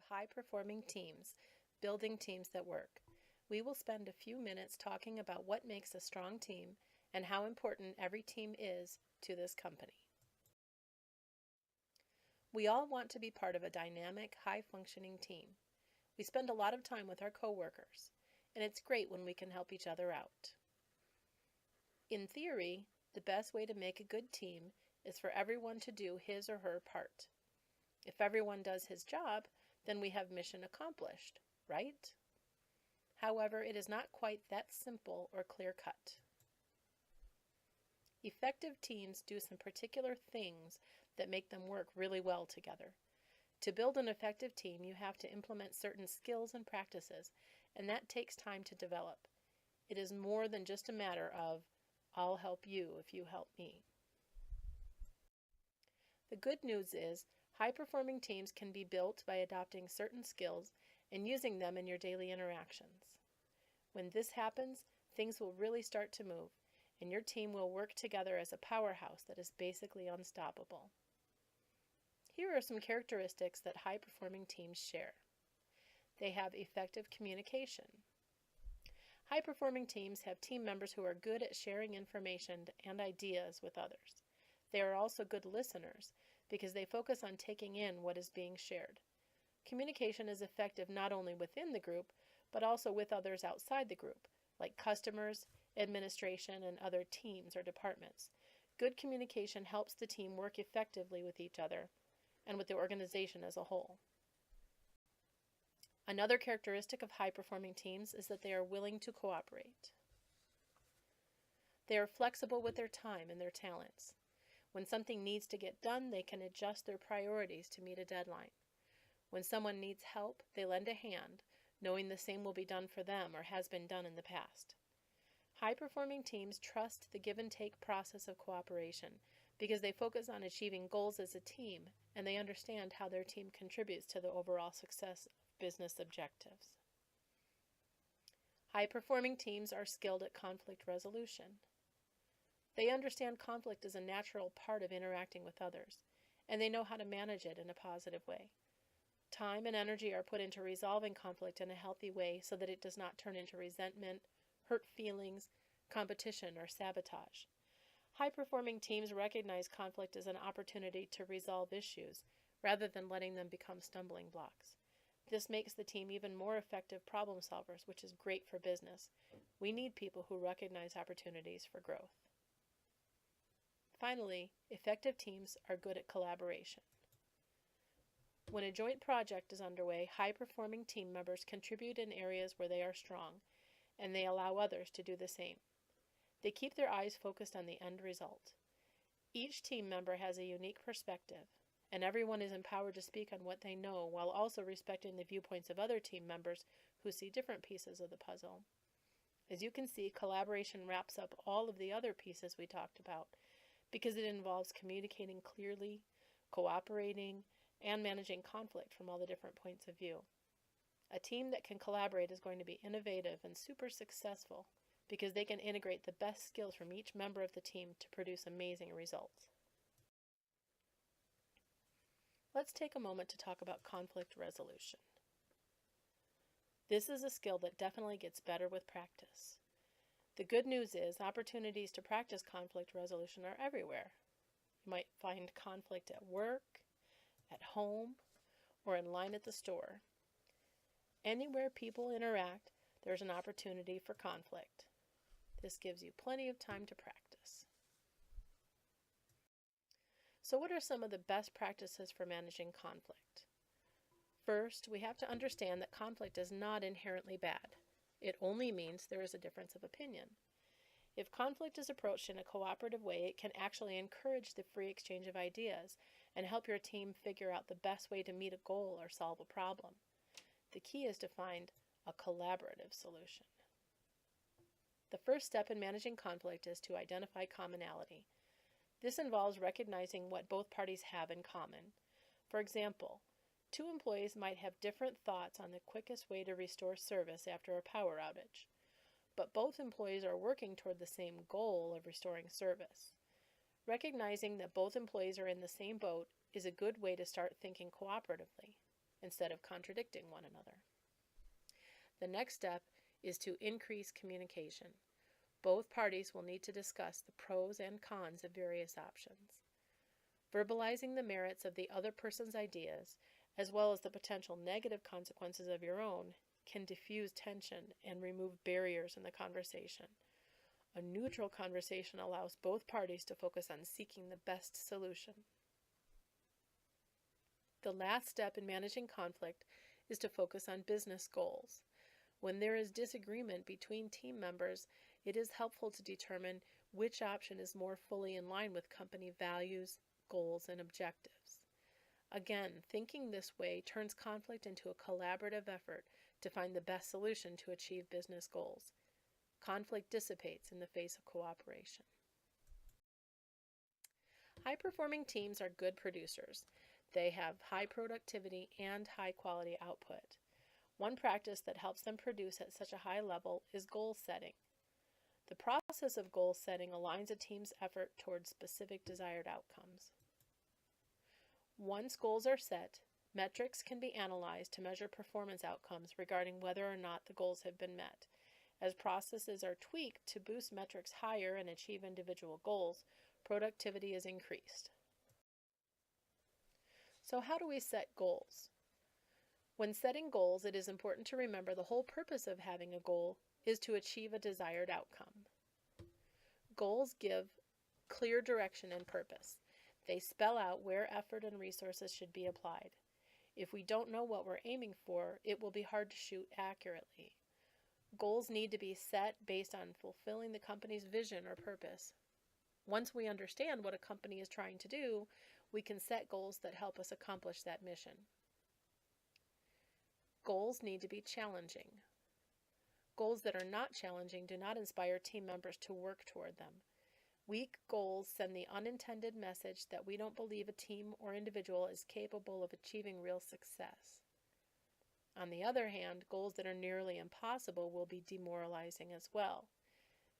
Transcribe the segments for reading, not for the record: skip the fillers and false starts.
high-performing teams, building teams that work. We will spend a few minutes talking about what makes a strong team and how important every team is to this company. We all want to be part of a dynamic, high-functioning team. We spend a lot of time with our coworkers, and it's great when we can help each other out. In theory, the best way to make a good team is for everyone to do his or her part. If everyone does his job, then we have mission accomplished, right? However, it is not quite that simple or clear-cut. Effective teams do some particular things that make them work really well together. To build an effective team, you have to implement certain skills and practices, and that takes time to develop. It is more than just a matter of, I'll help you if you help me. The good news is, high-performing teams can be built by adopting certain skills and using them in your daily interactions. When this happens, things will really start to move, and your team will work together as a powerhouse that is basically unstoppable. Here are some characteristics that high-performing teams share. They have effective communication. High-performing teams have team members who are good at sharing information and ideas with others. They are also good listeners because they focus on taking in what is being shared. Communication is effective not only within the group, but also with others outside the group, like customers, administration, and other teams or departments. Good communication helps the team work effectively with each other and with the organization as a whole. Another characteristic of high-performing teams is that they are willing to cooperate. They are flexible with their time and their talents. When something needs to get done, they can adjust their priorities to meet a deadline. When someone needs help, they lend a hand, knowing the same will be done for them or has been done in the past. High-performing teams trust the give-and-take process of cooperation because they focus on achieving goals as a team and they understand how their team contributes to the overall success of business objectives. High-performing teams are skilled at conflict resolution. They understand conflict is a natural part of interacting with others, and they know how to manage it in a positive way. Time and energy are put into resolving conflict in a healthy way so that it does not turn into resentment, hurt feelings, competition, or sabotage. High-performing teams recognize conflict as an opportunity to resolve issues rather than letting them become stumbling blocks. This makes the team even more effective problem solvers, which is great for business. We need people who recognize opportunities for growth. Finally, effective teams are good at collaboration. When a joint project is underway, high-performing team members contribute in areas where they are strong, and they allow others to do the same. They keep their eyes focused on the end result. Each team member has a unique perspective, and everyone is empowered to speak on what they know while also respecting the viewpoints of other team members who see different pieces of the puzzle. As you can see, collaboration wraps up all of the other pieces we talked about because it involves communicating clearly, cooperating, and managing conflict from all the different points of view. A team that can collaborate is going to be innovative and super successful because they can integrate the best skills from each member of the team to produce amazing results. Let's take a moment to talk about conflict resolution. This is a skill that definitely gets better with practice. The good news is opportunities to practice conflict resolution are everywhere. You might find conflict at work, at home, or in line at the store. Anywhere people interact, there's an opportunity for conflict. This gives you plenty of time to practice. So what are some of the best practices for managing conflict? First, we have to understand that conflict is not inherently bad. It only means there is a difference of opinion. If conflict is approached in a cooperative way, it can actually encourage the free exchange of ideas and help your team figure out the best way to meet a goal or solve a problem. The key is to find a collaborative solution. The first step in managing conflict is to identify commonality. This involves recognizing what both parties have in common. For example, two employees might have different thoughts on the quickest way to restore service after a power outage, but both employees are working toward the same goal of restoring service. Recognizing that both employees are in the same boat is a good way to start thinking cooperatively. instead of contradicting one another. The next step is to increase communication. Both parties will need to discuss the pros and cons of various options. Verbalizing the merits of the other person's ideas, as well as the potential negative consequences of your own, can diffuse tension and remove barriers in the conversation. A neutral conversation allows both parties to focus on seeking the best solution. The last step in managing conflict is to focus on business goals. When there is disagreement between team members, it is helpful to determine which option is more fully in line with company values, goals, and objectives. Again, thinking this way turns conflict into a collaborative effort to find the best solution to achieve business goals. Conflict dissipates in the face of cooperation. High-performing teams are good producers. They have high productivity and high-quality output. One practice that helps them produce at such a high level is goal setting. The process of goal setting aligns a team's effort towards specific desired outcomes. Once goals are set, metrics can be analyzed to measure performance outcomes regarding whether or not the goals have been met. As processes are tweaked to boost metrics higher and achieve individual goals, productivity is increased. So how do we set goals? When setting goals, it is important to remember the whole purpose of having a goal is to achieve a desired outcome. Goals give clear direction and purpose. They spell out where effort and resources should be applied. If we don't know what we're aiming for, it will be hard to shoot accurately. Goals need to be set based on fulfilling the company's vision or purpose. Once we understand what a company is trying to do, we can set goals that help us accomplish that mission. Goals need to be challenging. Goals that are not challenging do not inspire team members to work toward them. Weak goals send the unintended message that we don't believe a team or individual is capable of achieving real success. On the other hand, goals that are nearly impossible will be demoralizing as well.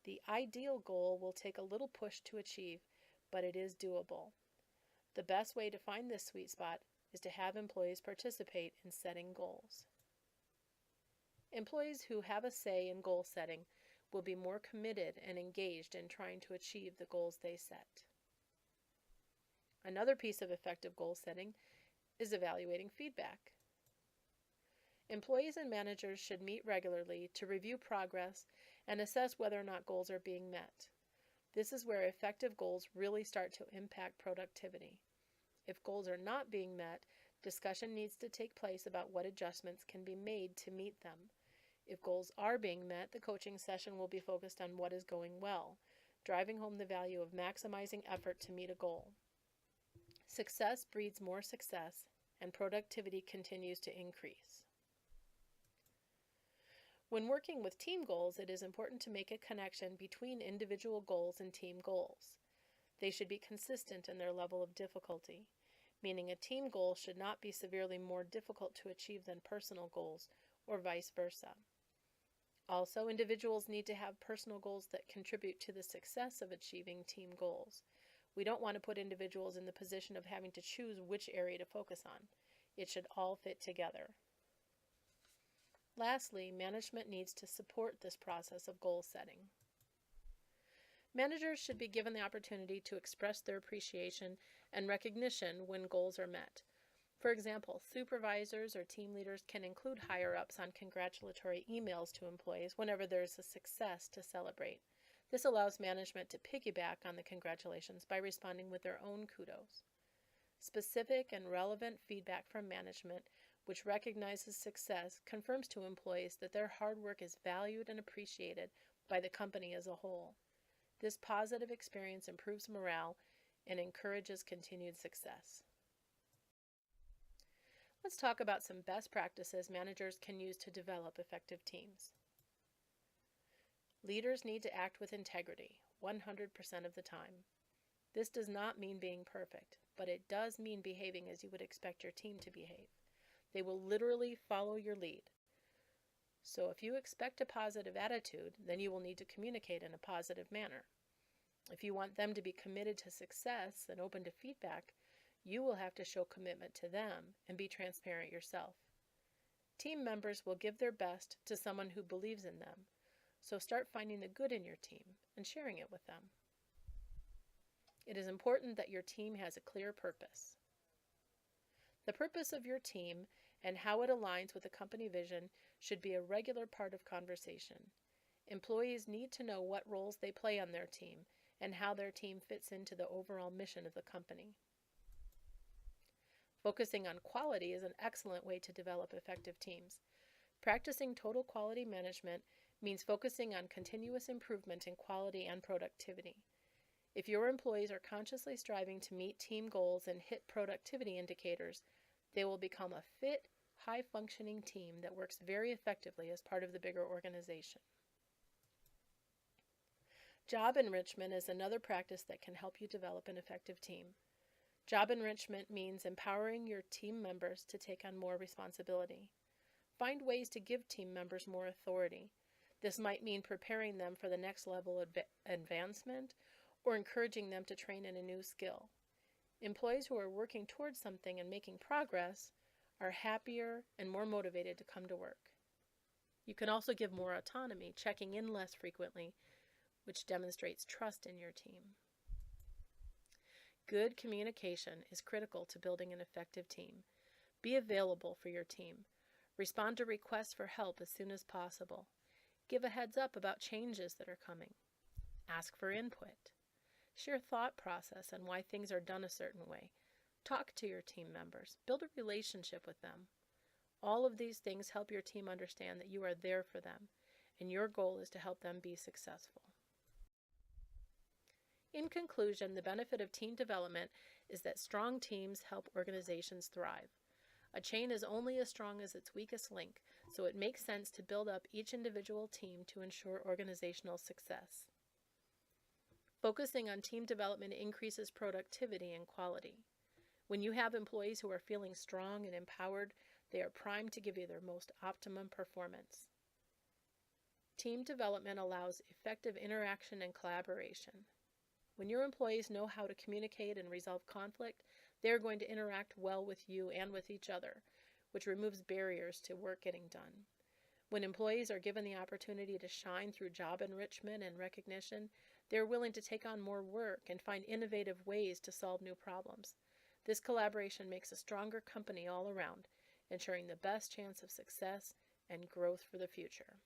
The ideal goal will take a little push to achieve, but it is doable. The best way to find this sweet spot is to have employees participate in setting goals. Employees who have a say in goal setting will be more committed and engaged in trying to achieve the goals they set. Another piece of effective goal setting is evaluating feedback. Employees and managers should meet regularly to review progress and assess whether or not goals are being met. This is where effective goals really start to impact productivity. If goals are not being met, discussion needs to take place about what adjustments can be made to meet them. If goals are being met, the coaching session will be focused on what is going well, driving home the value of maximizing effort to meet a goal. Success breeds more success, and productivity continues to increase. When working with team goals, it is important to make a connection between individual goals and team goals. They should be consistent in their level of difficulty, meaning a team goal should not be severely more difficult to achieve than personal goals, or vice versa. Also, individuals need to have personal goals that contribute to the success of achieving team goals. We don't want to put individuals in the position of having to choose which area to focus on. It should all fit together. Lastly, management needs to support this process of goal setting. Managers should be given the opportunity to express their appreciation and recognition when goals are met. For example, supervisors or team leaders can include higher-ups on congratulatory emails to employees whenever there is a success to celebrate. This allows management to piggyback on the congratulations by responding with their own kudos. Specific and relevant feedback from management, which recognizes success, confirms to employees that their hard work is valued and appreciated by the company as a whole. This positive experience improves morale and encourages continued success. Let's talk about some best practices managers can use to develop effective teams. Leaders need to act with integrity 100% of the time. This does not mean being perfect, but it does mean behaving as you would expect your team to behave. They will literally follow your lead. So if you expect a positive attitude, then you will need to communicate in a positive manner. If you want them to be committed to success and open to feedback, you will have to show commitment to them and be transparent yourself. Team members will give their best to someone who believes in them, so start finding the good in your team and sharing it with them. It is important that your team has a clear purpose. The purpose of your team and how it aligns with the company vision should be a regular part of conversation. Employees need to know what roles they play on their team and how their team fits into the overall mission of the company. Focusing on quality is an excellent way to develop effective teams. Practicing total quality management means focusing on continuous improvement in quality and productivity. If your employees are consciously striving to meet team goals and hit productivity indicators, they will become a fit, high-functioning team that works very effectively as part of the bigger organization. Job enrichment is another practice that can help you develop an effective team. Job enrichment means empowering your team members to take on more responsibility. Find ways to give team members more authority. This might mean preparing them for the next level of advancement or encouraging them to train in a new skill. Employees who are working towards something and making progress are happier and more motivated to come to work. You can also give more autonomy, checking in less frequently, which demonstrates trust in your team. Good communication is critical to building an effective team. Be available for your team. Respond to requests for help as soon as possible. Give a heads up about changes that are coming. Ask for input. Share thought process and why things are done a certain way. Talk to your team members. Build a relationship with them. All of these things help your team understand that you are there for them, and your goal is to help them be successful. In conclusion, the benefit of team development is that strong teams help organizations thrive. A chain is only as strong as its weakest link, so it makes sense to build up each individual team to ensure organizational success. Focusing on team development increases productivity and quality. When you have employees who are feeling strong and empowered, they are primed to give you their most optimum performance. Team development allows effective interaction and collaboration. When your employees know how to communicate and resolve conflict, they are going to interact well with you and with each other, which removes barriers to work getting done. When employees are given the opportunity to shine through job enrichment and recognition, they are willing to take on more work and find innovative ways to solve new problems. This collaboration makes a stronger company all around, ensuring the best chance of success and growth for the future.